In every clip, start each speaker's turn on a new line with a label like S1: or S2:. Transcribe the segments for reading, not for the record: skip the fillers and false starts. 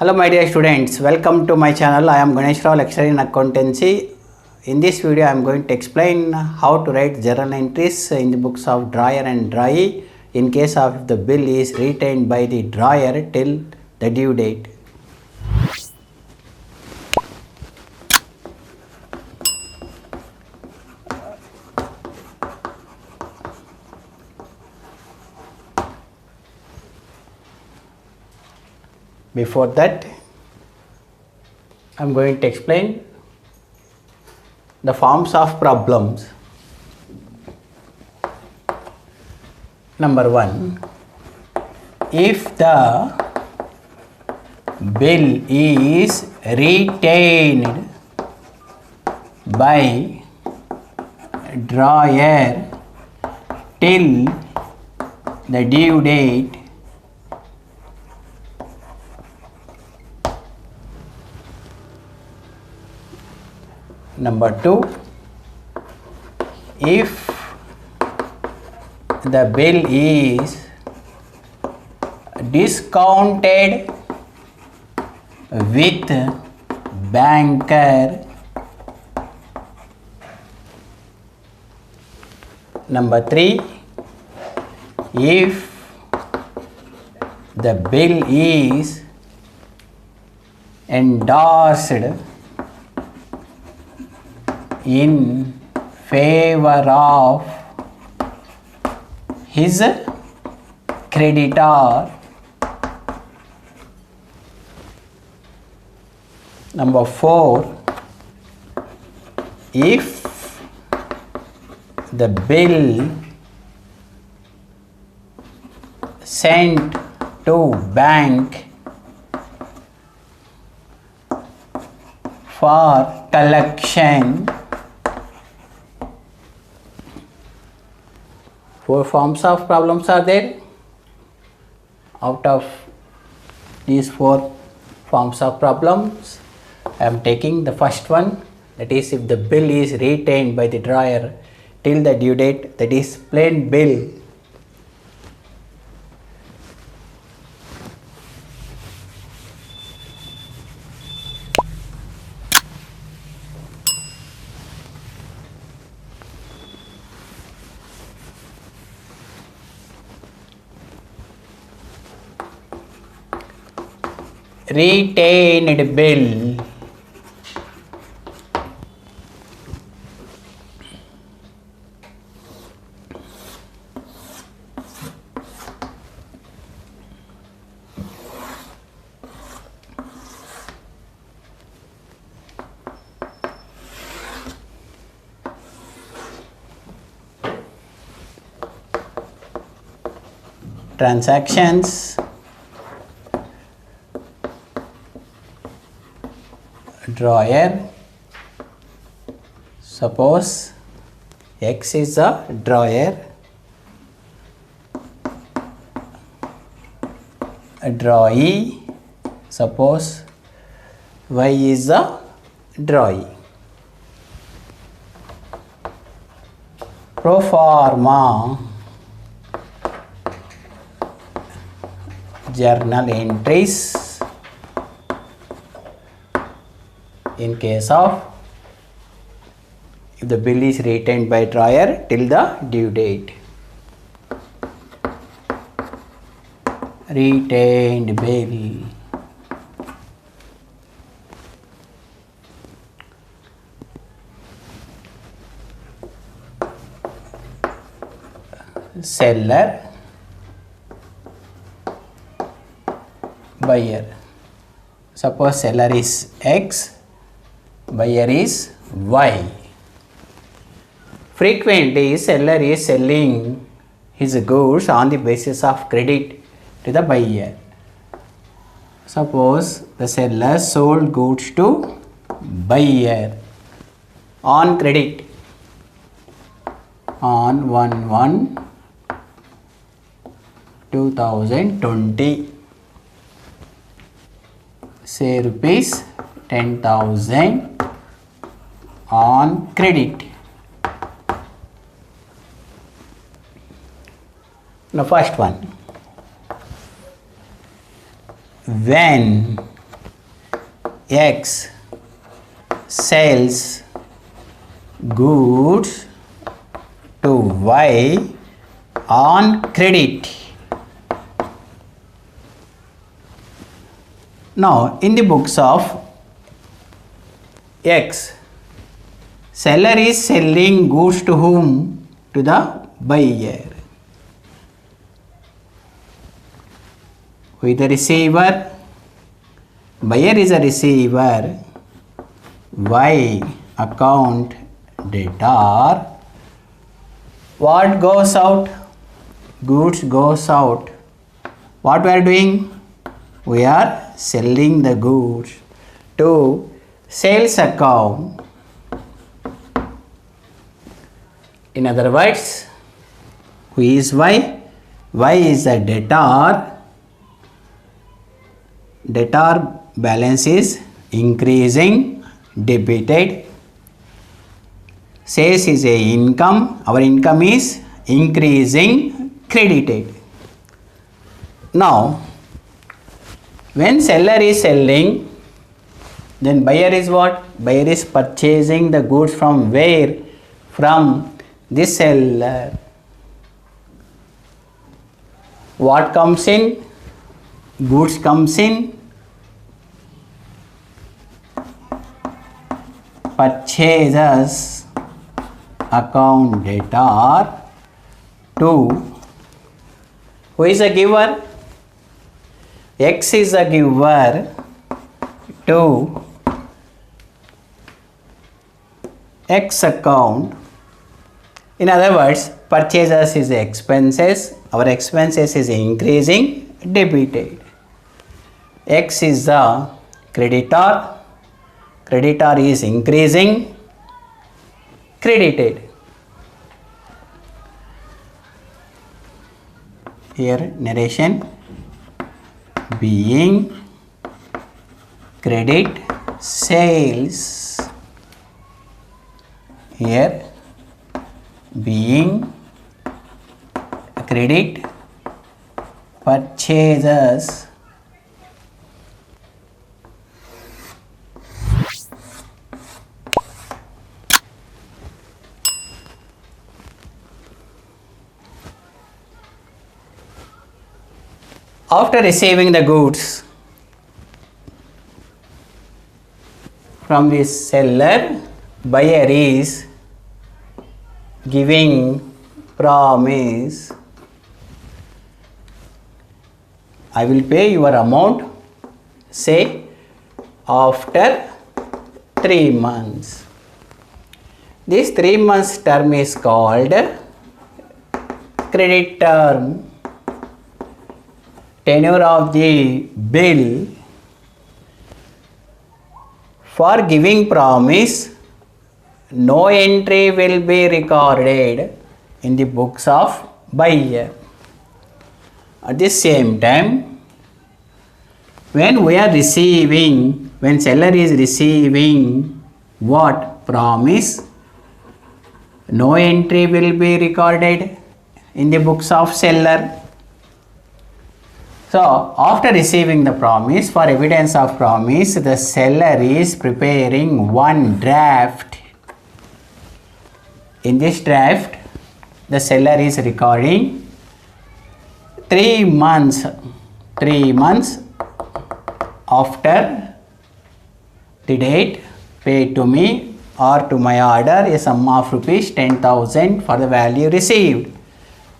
S1: Hello my dear students, welcome to my channel. I am Ganesh Rao, lecturer in accountancy. In this video I am going to explain how to write journal entries in the books of drawer and drawee in case of if the bill is retained by the drawer till the due date. Before that, I am going to explain the forms of problems. Number 1, if the bill is retained by drawer till the due date, number 2, if the bill is discounted with banker, number 3, if the bill is endorsed in favor of his creditor, number 4, if the bill sent to bank for collection. 4 forms of problems are there. Out of these 4 forms of problems, I am taking the first one, that is if the bill is retained by the drawer till the due date, that is plain bill. Retained bill. Transactions. Drawer. Suppose X is a drawer, a drawee. Suppose Y is a drawee. Pro forma journal entries in case of if the bill is retained by drawer till the due date. Retained bill. Seller, buyer. Suppose seller is X, buyer is Y. Frequently, seller is selling his goods on the basis of credit to the buyer. Suppose the seller sold goods to buyer on credit on 1/1/2020. Say rupees 10,000 on credit. Now first one, when X sells goods to Y on credit. Now, in the books of X, seller is selling goods to whom? To the buyer. Who is the receiver? Buyer is a receiver. Y account debtor. What goes out? Goods goes out. What we are doing? We are selling the goods to sales account. In other words, who is Y? Y is a debtor. Debtor balance is increasing, debited. Sales is a income. Our income is increasing, credited. Now, when seller is selling, then buyer is what? Buyer is purchasing the goods from where? From the seller. What comes in? Goods comes in. Purchases account debtor to who is a giver? X is a giver to X account. In other words, purchases is expenses. Our expenses is increasing, debited. X is the creditor. Creditor is increasing, credited. Here narration being credit sales. Here being credit purchases. After receiving the goods from the seller, buyer is giving promise. I will pay your amount, say, after 3 months. This 3 months term is called credit term. Tenure of the bill. For giving promise, no entry will be recorded in the books of buyer. At the same time, when we are receiving, when seller is receiving what? Promise, no entry will be recorded in the books of seller. So, after receiving the promise, for evidence of promise, the seller is preparing one draft. In this draft, the seller is recording 3 months after the date paid to me or to my order a sum of rupees 10,000 for the value received.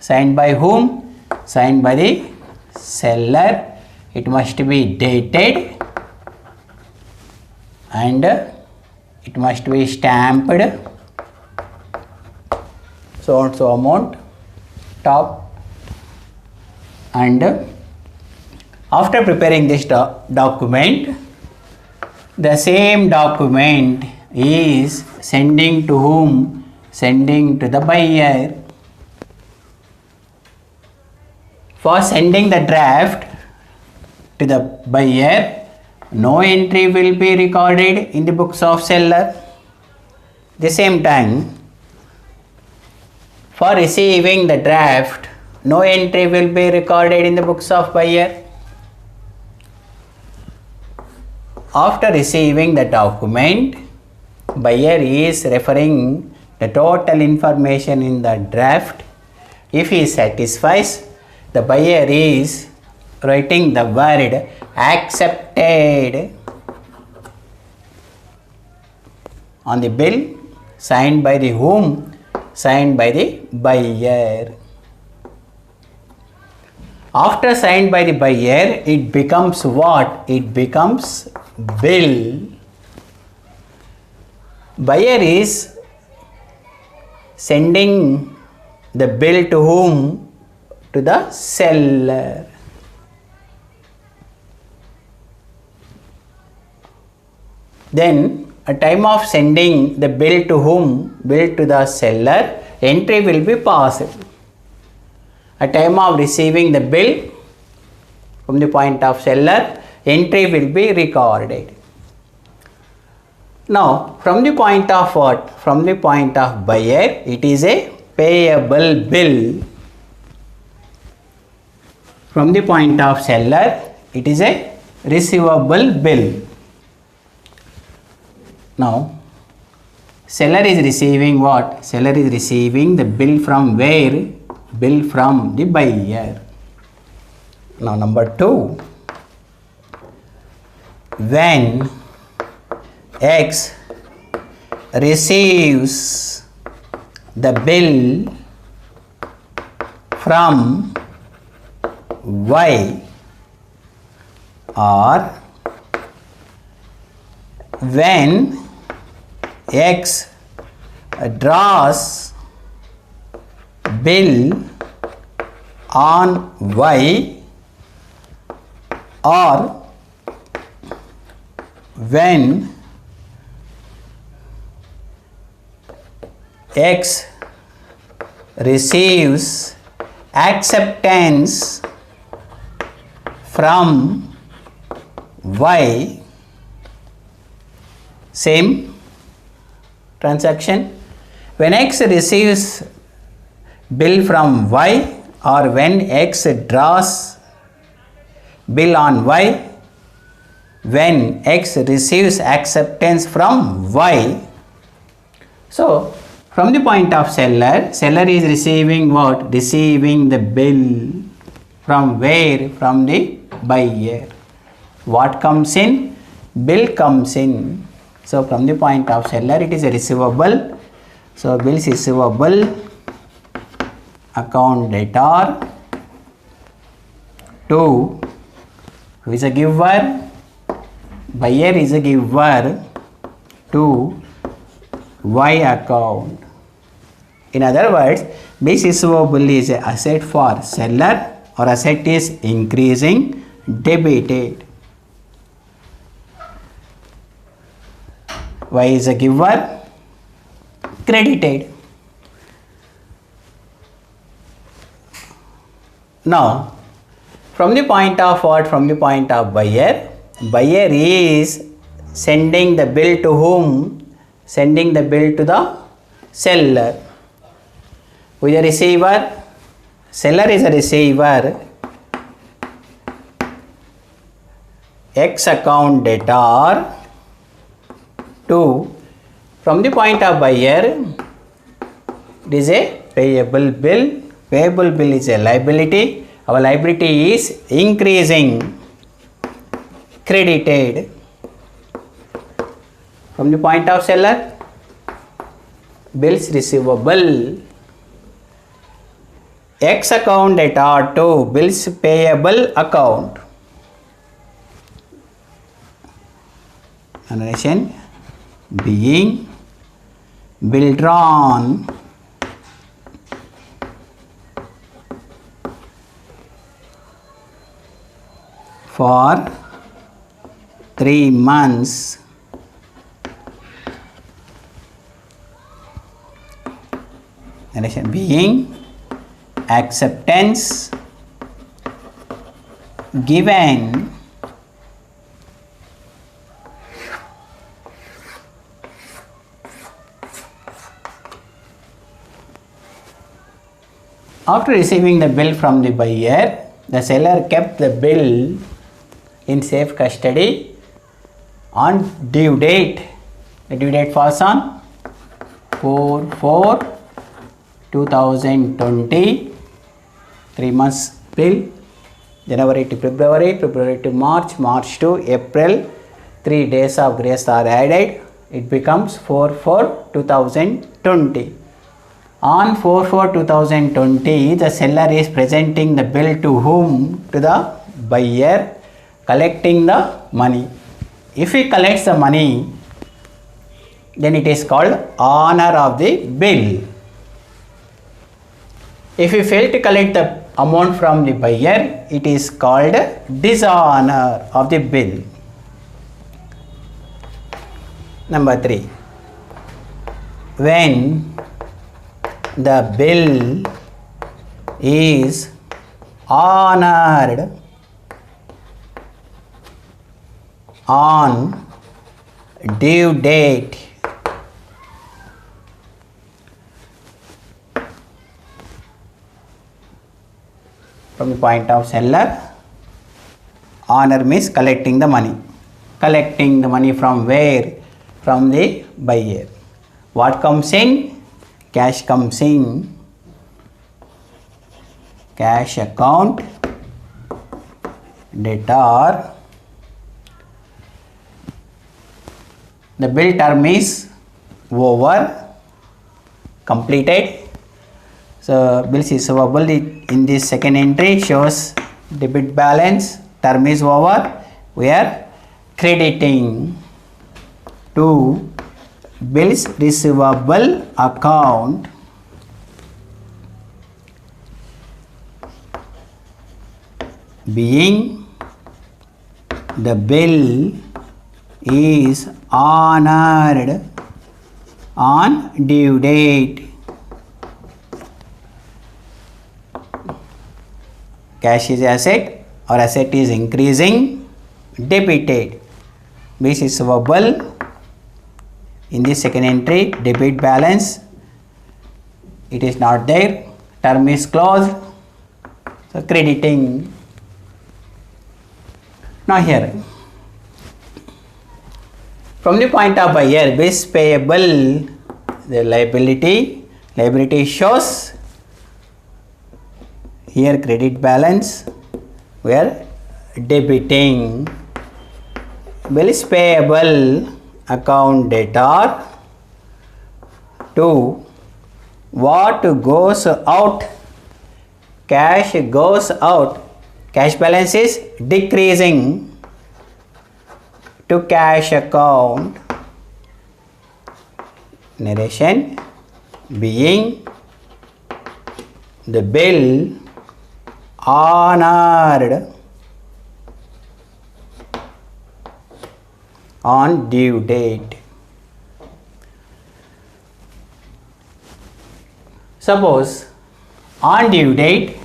S1: Signed by whom? Signed by the seller. It must be dated and it must be stamped. So and so amount top. And after preparing this document, the same document is sending to whom? Sending to the buyer. For sending the draft to the buyer, no entry will be recorded in the books of seller. The same time, for receiving the draft, no entry will be recorded in the books of buyer. after receiving the document, buyer is referring the total information in the draft. If he satisfies, the buyer is writing the word accepted on the bill, signed by the whom? Signed by the buyer. After signed by the buyer, it becomes what? It becomes bill. Buyer is sending the bill to whom? To the seller. Then at time of sending the bill to whom? Bill to the seller, entry will be passed. At time of receiving the bill from the point of seller, entry will be recorded. Now from the point of what? From the point of buyer, it is a payable bill. From the point of seller, it is a receivable bill. Now seller is receiving what? Seller is receiving the bill from where? Bill from the buyer. Now number 2, when X receives the bill from Y, or when X draws bill on Y, or when X receives acceptance from Y, same transaction. When X receives bill from Y, or when X draws bill on Y, when X receives acceptance from Y. So from the point of seller, seller is receiving what? Receiving the bill from where? From the buyer. What comes in? Bill comes in. So from the point of seller, it is a receivable. So bills receivable, account debtor, to who is a giver? Buyer is a giver to Y account. In other words, bills receivable is an asset for seller, or asset is increasing, debited. Y is a giver, credited. Now from the point of what? From the point of buyer, buyer is sending the bill to whom? Sending the bill to the seller. Who is a receiver? Seller is a receiver. X account debtor to, from the point of buyer, it is a payable bill. Payable bill is a liability. Our liability is increasing, credited. From the point of seller, bills receivable. X account debtor to bills payable account. Narration: being bill drawn for 3 months narration being acceptance given after receiving the bill from the buyer. The seller kept the bill in safe custody On due date, the due date falls on 4/4/2020, 3 months bill, January to February, February to March, March to April, 3 days of grace are added, it becomes 4/4/2020. On 4/4/2020, the seller is presenting the bill to whom? To the buyer, collecting the money. If he collects the money, then it is called honor of the bill. If he fail to collect the amount from the buyer, it is called dishonor of the bill. Number 3. When the bill is honored on due date, from the point of seller, honor means collecting the money. Collecting the money from where? From the buyer. What comes in? Cash comes in. Cash account, debtor. The bill term is over, completed. So bills receivable in this second entry shows debit balance, term is over. We are crediting to bills receivable account being the bill is honored on due date. Cash is asset, or asset is increasing, debited. Bills receivable in this second entry, debit balance, it is not there, term is closed, so crediting. Now here, from the point of buyer, bills payable, the liability shows here credit balance, we are debiting. Bills payable account debtor to what goes out? Cash goes out. Cash balance is decreasing to cash account. Narration being the bill honored on due date. Suppose on due date,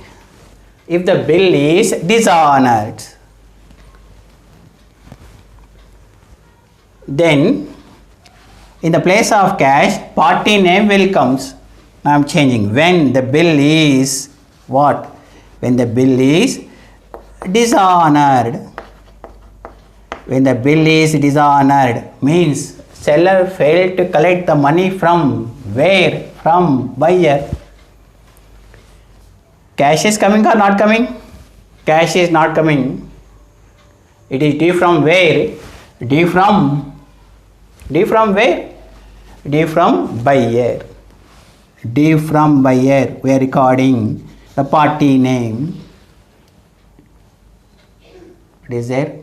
S1: if the bill is dishonored, then in the place of cash, party name will comes. I am changing. When the bill is what? When the bill is dishonored. When the bill is dishonored means seller failed to collect the money from where? From buyer. Cash is coming or not coming? Cash is not coming. It is due from where? Due from where? Due from buyer. Due from buyer. We are recording the party name. It is there.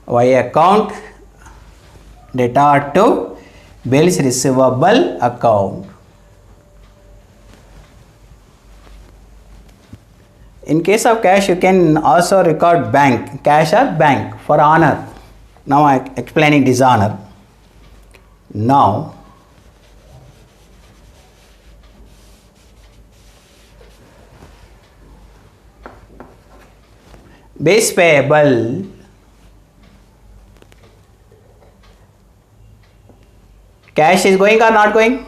S1: Y account, debtor to bills receivable account. In case of cash, you can also record bank, cash or bank for honor. Now I am explaining dishonor. Now bills payable, cash is going or not going?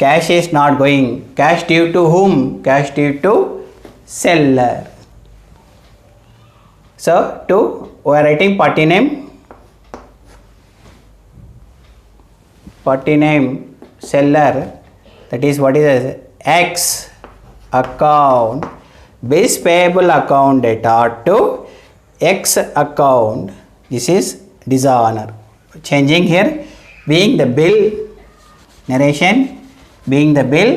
S1: cash is not going. Cash due to whom? Cash due to seller. So we are writing party name. Party name seller, that is what is X account, bills payable account data to X account. This is dishonor. Changing here, being the bill, narration, being the bill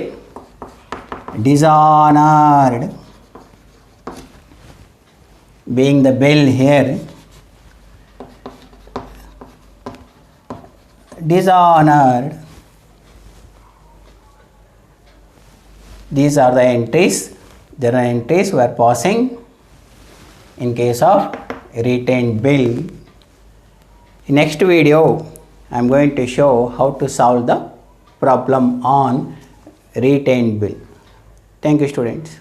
S1: dishonored, being the bill here dishonored. These are the entries, general entries we are passing in case of retained bill. In next video, I am going to show how to solve the problem on retained bill. Thank you, students.